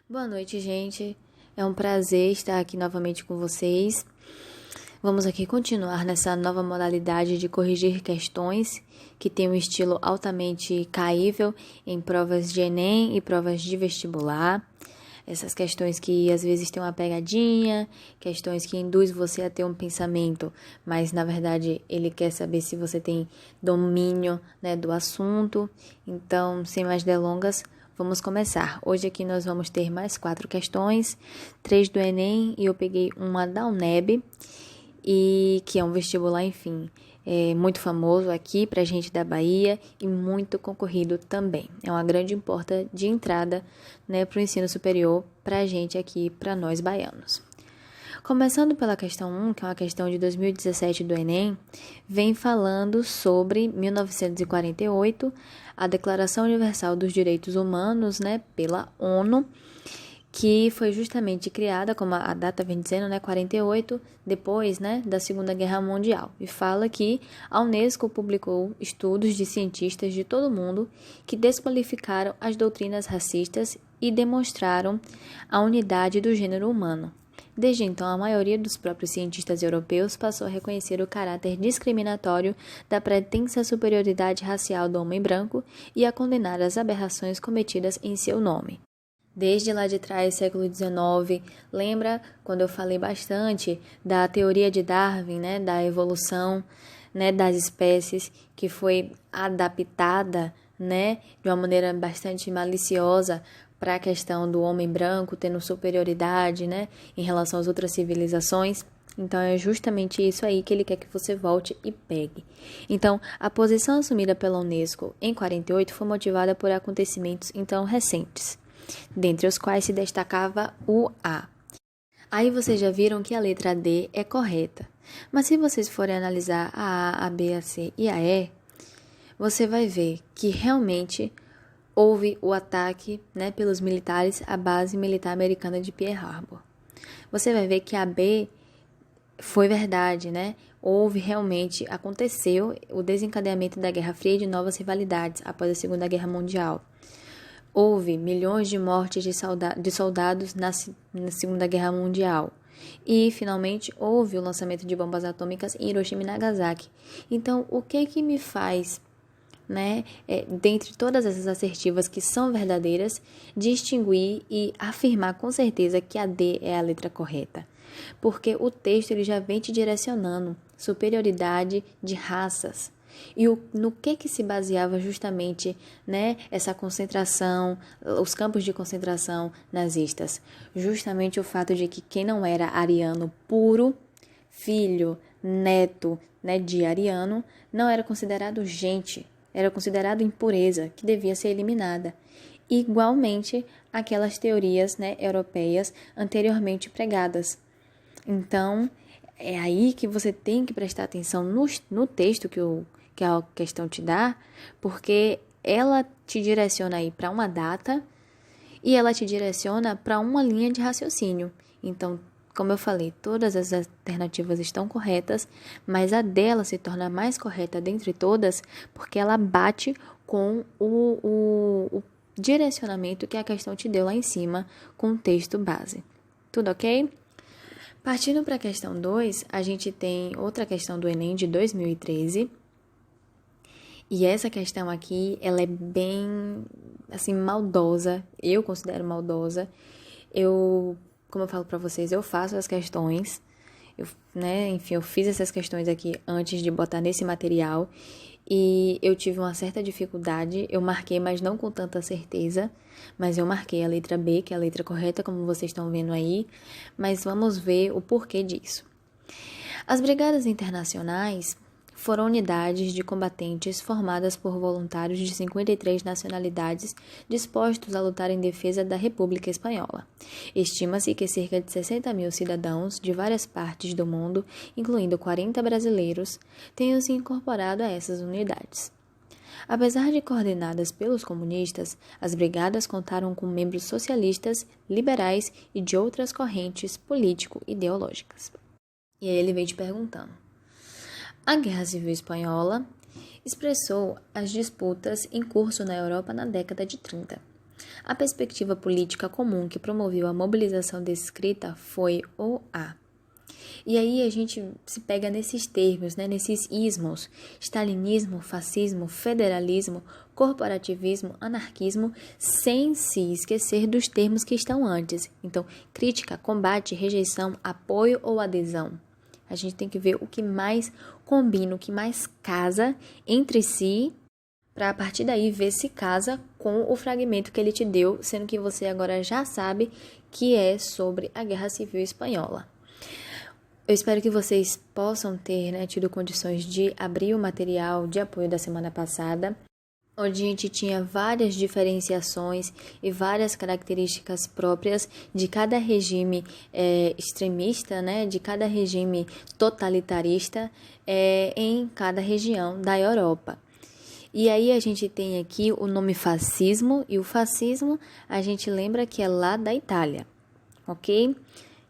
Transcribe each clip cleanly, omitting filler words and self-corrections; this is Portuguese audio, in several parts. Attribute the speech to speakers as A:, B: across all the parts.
A: Boa noite, gente. É um prazer estar aqui novamente com vocês. Vamos aqui continuar nessa nova modalidade de corrigir questões que tem um estilo altamente caível em provas de Enem e provas de vestibular. Essas questões que às vezes têm uma pegadinha, questões que induzem você a ter um pensamento, mas na verdade ele quer saber se você tem domínio, né, do assunto. Então, sem mais delongas, vamos começar. Hoje aqui nós vamos ter mais 4 questões, 3 do Enem e eu peguei uma da UNEB, e que é um vestibular, enfim, muito famoso aqui pra gente da Bahia e muito concorrido também. É uma grande porta de entrada, né, para o ensino superior pra gente aqui, pra nós baianos. Começando pela questão 1, que é uma questão de 2017 do Enem, vem falando sobre 1948, a Declaração Universal dos Direitos Humanos, né, pela ONU, que foi justamente criada, como a data vem dizendo, né, 48, depois, né, da Segunda Guerra Mundial. E fala que a Unesco publicou estudos de cientistas de todo o mundo que desqualificaram as doutrinas racistas e demonstraram a unidade do gênero humano. Desde então, a maioria dos próprios cientistas europeus passou a reconhecer o caráter discriminatório da pretensa superioridade racial do homem branco e a condenar as aberrações cometidas em seu nome. Desde lá de trás, século XIX, lembra quando eu falei bastante da teoria de Darwin, né, da evolução, né, das espécies, que foi adaptada, né, de uma maneira bastante maliciosa para a questão do homem branco tendo superioridade, né, em relação às outras civilizações. Então, é justamente isso aí que ele quer que você volte e pegue. Então, a posição assumida pela Unesco em 48 foi motivada por acontecimentos então recentes, dentre os quais se destacava o A. Aí vocês já viram que a letra D é correta. Mas se vocês forem analisar a B, a C e a E, você vai ver que realmente houve o ataque, né, pelos militares à base militar americana de Pearl Harbor. Você vai ver que a B foi verdade, né? Aconteceu o desencadeamento da Guerra Fria e de novas rivalidades após a Segunda Guerra Mundial. Houve milhões de mortes de soldados na Segunda Guerra Mundial. E, finalmente, houve o lançamento de bombas atômicas em Hiroshima e Nagasaki. Então, o que me faz, né, dentre todas essas assertivas que são verdadeiras, distinguir e afirmar com certeza que a D é a letra correta? Porque o texto ele já vem te direcionando superioridade de raças. E no que se baseava justamente, né, essa concentração, os campos de concentração nazistas? Justamente o fato de que quem não era ariano puro, filho, neto, né, de ariano, não era considerado gente, era considerado impureza, que devia ser eliminada. Igualmente, aquelas teorias, né, europeias anteriormente pregadas. Então, é aí que você tem que prestar atenção no texto que a questão te dá, porque ela te direciona aí para uma data e ela te direciona para uma linha de raciocínio. Então, como eu falei, todas as alternativas estão corretas, mas a dela se torna mais correta dentre todas porque ela bate com o direcionamento que a questão te deu lá em cima com o texto base. Tudo ok? Partindo para a questão 2, a gente tem outra questão do Enem de 2013. E essa questão aqui, ela é bem, assim, maldosa. Eu considero maldosa. Como eu falo para vocês, eu faço as questões. Eu fiz essas questões aqui antes de botar nesse material. E eu tive uma certa dificuldade. Eu marquei, mas não com tanta certeza. Mas eu marquei a letra B, que é a letra correta, como vocês estão vendo aí. Mas vamos ver o porquê disso. As brigadas internacionais foram unidades de combatentes formadas por voluntários de 53 nacionalidades dispostos a lutar em defesa da República Espanhola. Estima-se que cerca de 60 mil cidadãos de várias partes do mundo, incluindo 40 brasileiros, tenham se incorporado a essas unidades. Apesar de coordenadas pelos comunistas, as brigadas contaram com membros socialistas, liberais e de outras correntes político-ideológicas. E aí ele vem te perguntando: a Guerra Civil Espanhola expressou as disputas em curso na Europa na década de 30. A perspectiva política comum que promoveu a mobilização descrita foi o A. E aí a gente se pega nesses termos, né, nesses ismos: stalinismo, fascismo, federalismo, corporativismo, anarquismo, sem se esquecer dos termos que estão antes. Então, crítica, combate, rejeição, apoio ou adesão. A gente tem que ver o que mais combina, o que mais casa entre si, para a partir daí ver se casa com o fragmento que ele te deu, sendo que você agora já sabe que é sobre a Guerra Civil Espanhola. Eu espero que vocês possam ter, né, tido condições de abrir o material de apoio da semana passada, onde a gente tinha várias diferenciações e várias características próprias de cada regime extremista, né, de cada regime totalitarista em cada região da Europa. E aí a gente tem aqui o nome fascismo, e o fascismo a gente lembra que é lá da Itália, ok?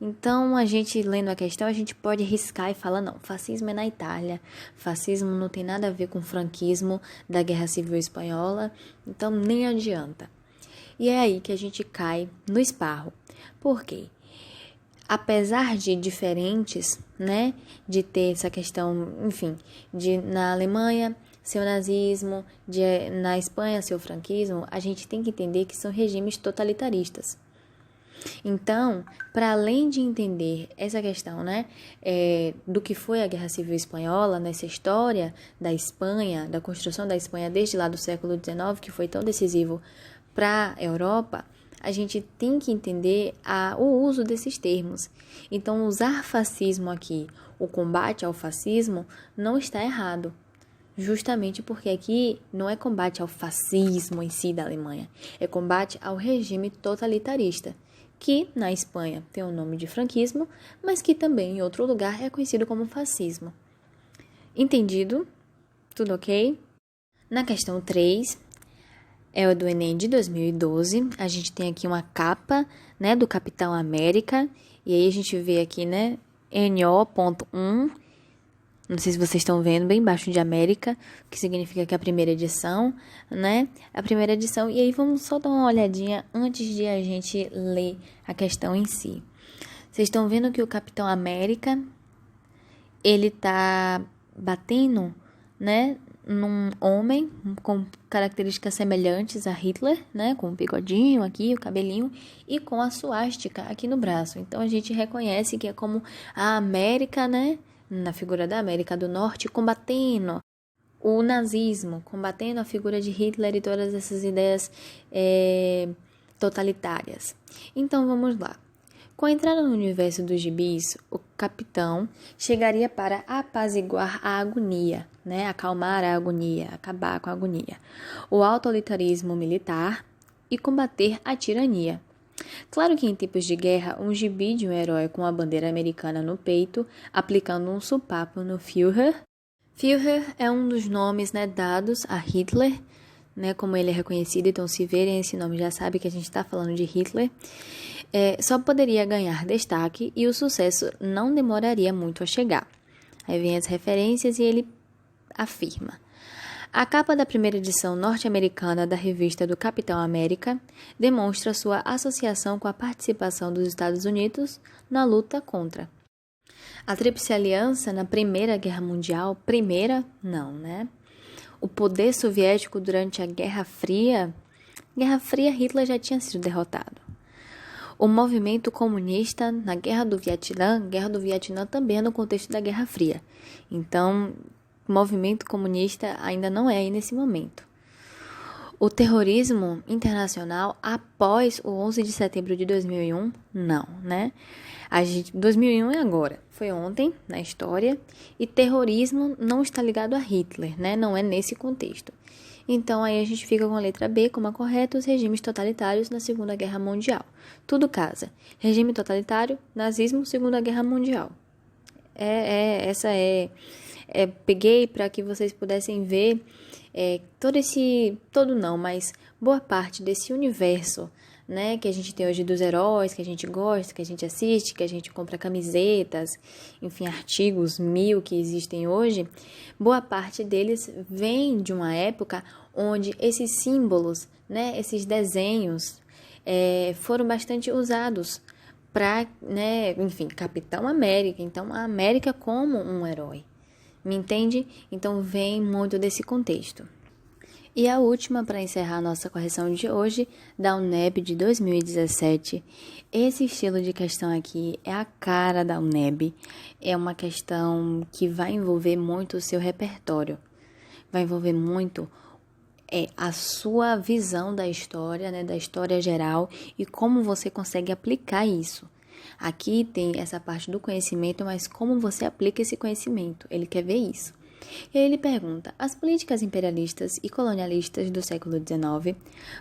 A: Então, a gente lendo a questão, a gente pode riscar e falar, não, fascismo é na Itália, fascismo não tem nada a ver com o franquismo da Guerra Civil Espanhola, então nem adianta. E é aí que a gente cai no esparro. Por quê? Apesar de diferentes, né, de ter essa questão, enfim, de na Alemanha ser o nazismo, na Espanha ser o franquismo, a gente tem que entender que são regimes totalitaristas. Então, para além de entender essa questão, né, do que foi a Guerra Civil Espanhola, nessa história da Espanha, da construção da Espanha desde lá do século XIX, que foi tão decisivo para a Europa, a gente tem que entender o uso desses termos. Então, usar fascismo aqui, o combate ao fascismo, não está errado. Justamente porque aqui não é combate ao fascismo em si da Alemanha, é combate ao regime totalitarista, que na Espanha tem o nome de franquismo, mas que também em outro lugar é conhecido como fascismo. Entendido? Tudo ok? Na questão 3, é o do Enem de 2012, a gente tem aqui uma capa, né, do Capitão América, e aí a gente vê aqui, né, NO.1, não sei se vocês estão vendo, bem embaixo de América, que significa que é a primeira edição, né? A primeira edição. E aí vamos só dar uma olhadinha antes de a gente ler a questão em si. Vocês estão vendo que o Capitão América, ele tá batendo, né, num homem com características semelhantes a Hitler, né, com o bigodinho aqui, o cabelinho, e com a suástica aqui no braço. Então a gente reconhece que é como a América, né, na figura da América do Norte, combatendo o nazismo, combatendo a figura de Hitler e todas essas ideias totalitárias. Então, vamos lá. Com a entrada no universo dos gibis, o capitão chegaria para apaziguar a agonia, né? Acalmar a agonia, acabar com a agonia, o autoritarismo militar e combater a tirania. Claro que em tempos de guerra, um gibi de um herói com a bandeira americana no peito, aplicando um sopapo no Führer. Führer é um dos nomes, né, dados a Hitler, né, como ele é reconhecido, então se verem esse nome já sabe que a gente está falando de Hitler. Só poderia ganhar destaque e o sucesso não demoraria muito a chegar. Aí vem as referências e ele afirma: a capa da primeira edição norte-americana da revista do Capitão América demonstra sua associação com a participação dos Estados Unidos na luta contra a Tríplice Aliança na Primeira Guerra Mundial. Primeira, não, né? O poder soviético durante a Guerra Fria. Hitler já tinha sido derrotado. O movimento comunista na Guerra do Vietnã também é no contexto da Guerra Fria. Então, o movimento comunista ainda não é aí nesse momento. O terrorismo internacional após o 11 de setembro de 2001, não, né? 2001 é agora, foi ontem na história, e terrorismo não está ligado a Hitler, né? Não é nesse contexto. Então, aí a gente fica com a letra B como a correta, os regimes totalitários na Segunda Guerra Mundial. Tudo casa. Regime totalitário, nazismo, Segunda Guerra Mundial. Peguei para que vocês pudessem ver mas boa parte desse universo, né, que a gente tem hoje dos heróis, que a gente gosta, que a gente assiste, que a gente compra camisetas, enfim, artigos 1000 que existem hoje, boa parte deles vem de uma época onde esses símbolos, né, esses desenhos foram bastante usados para, né, enfim, Capitão América, então a América como um herói, me entende? Então vem muito desse contexto. E a última, para encerrar a nossa correção de hoje, da UNEB de 2017. Esse estilo de questão aqui é a cara da UNEB. É uma questão que vai envolver muito o seu repertório. Vai envolver muito a sua visão da história, né, da história geral e como você consegue aplicar isso. Aqui tem essa parte do conhecimento, mas como você aplica esse conhecimento? Ele quer ver isso. E aí ele pergunta: as políticas imperialistas e colonialistas do século XIX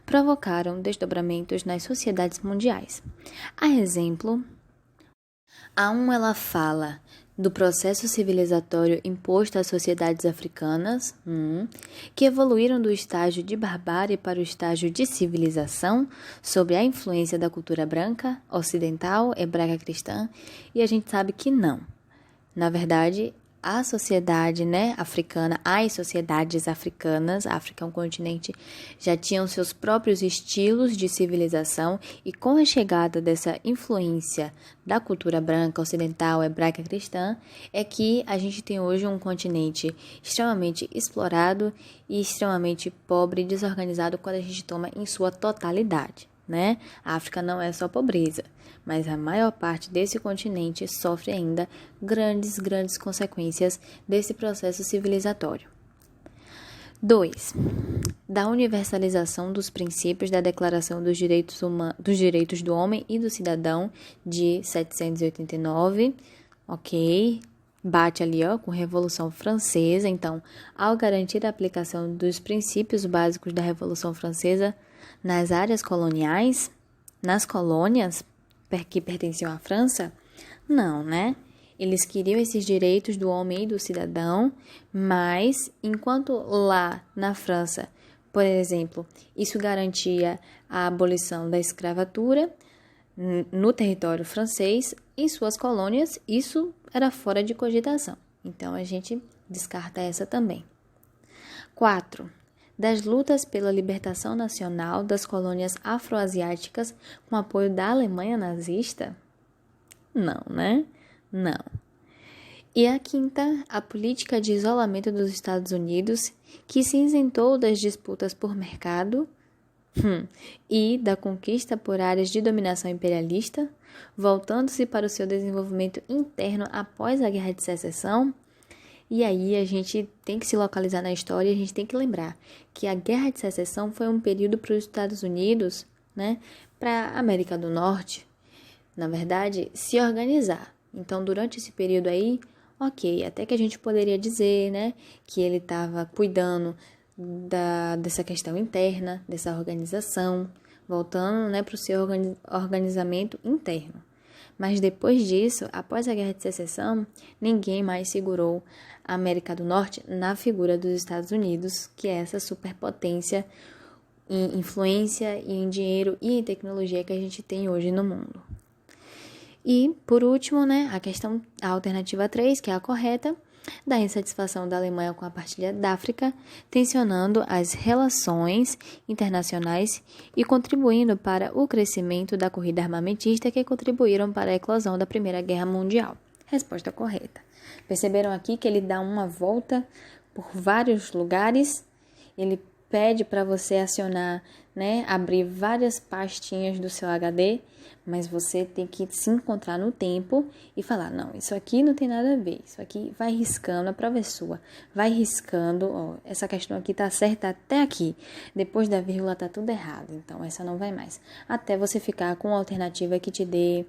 A: provocaram desdobramentos nas sociedades mundiais. A exemplo, ela fala do processo civilizatório imposto às sociedades africanas, que evoluíram do estágio de barbárie para o estágio de civilização, sob a influência da cultura branca, ocidental, hebraica cristã, e a gente sabe que não. Na verdade, a sociedade, né, africana, as sociedades africanas, a África é um continente, já tinham seus próprios estilos de civilização e com a chegada dessa influência da cultura branca, ocidental, hebraica, cristã, é que a gente tem hoje um continente extremamente explorado e extremamente pobre e desorganizado quando a gente toma em sua totalidade, né? A África não é só pobreza, mas a maior parte desse continente sofre ainda grandes consequências desse processo civilizatório. 2. Da universalização dos princípios da Declaração dos Direitos do Homem e do Cidadão de 1789, ok? Bate ali, com a Revolução Francesa. Então, ao garantir a aplicação dos princípios básicos da Revolução Francesa nas áreas coloniais, nas colônias que pertenciam à França, não, né? Eles queriam esses direitos do homem e do cidadão, mas enquanto lá na França, por exemplo, isso garantia a abolição da escravatura no território francês, em suas colônias, isso era fora de cogitação. Então, a gente descarta essa também. 4. Das lutas pela libertação nacional das colônias afroasiáticas com apoio da Alemanha nazista? Não, né? Não. E a 5ª, a política de isolamento dos Estados Unidos, que se isentou das disputas por mercado e da conquista por áreas de dominação imperialista, voltando-se para o seu desenvolvimento interno após a Guerra de Secessão. E aí a gente tem que se localizar na história e a gente tem que lembrar que a Guerra de Secessão foi um período para os Estados Unidos, né, para a América do Norte, na verdade, se organizar. Então, durante esse período aí, ok, até que a gente poderia dizer, né, que ele estava cuidando dessa questão interna, dessa organização, voltando, né, para o seu organizamento interno. Mas depois disso, após a Guerra de Secessão, ninguém mais segurou a América do Norte na figura dos Estados Unidos, que é essa superpotência em influência e em dinheiro e em tecnologia que a gente tem hoje no mundo. E, por último, né, a alternativa 3, que é a correta, da insatisfação da Alemanha com a partilha da África, tensionando as relações internacionais e contribuindo para o crescimento da corrida armamentista que contribuíram para a eclosão da Primeira Guerra Mundial. Resposta correta. Perceberam aqui que ele dá uma volta por vários lugares, ele pede para você acionar, né, abrir várias pastinhas do seu HD, mas você tem que se encontrar no tempo e falar, não, isso aqui não tem nada a ver, isso aqui vai riscando, a prova é sua, vai riscando, essa questão aqui tá certa até aqui, depois da vírgula tá tudo errado, então essa não vai mais, até você ficar com uma alternativa que te dê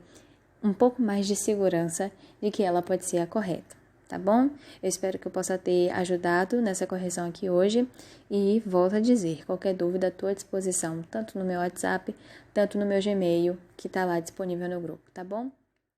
A: um pouco mais de segurança de que ela pode ser a correta. Tá bom? Eu espero que eu possa ter ajudado nessa correção aqui hoje e volto a dizer, qualquer dúvida à tua disposição, tanto no meu WhatsApp, tanto no meu Gmail, que tá lá disponível no grupo, tá bom?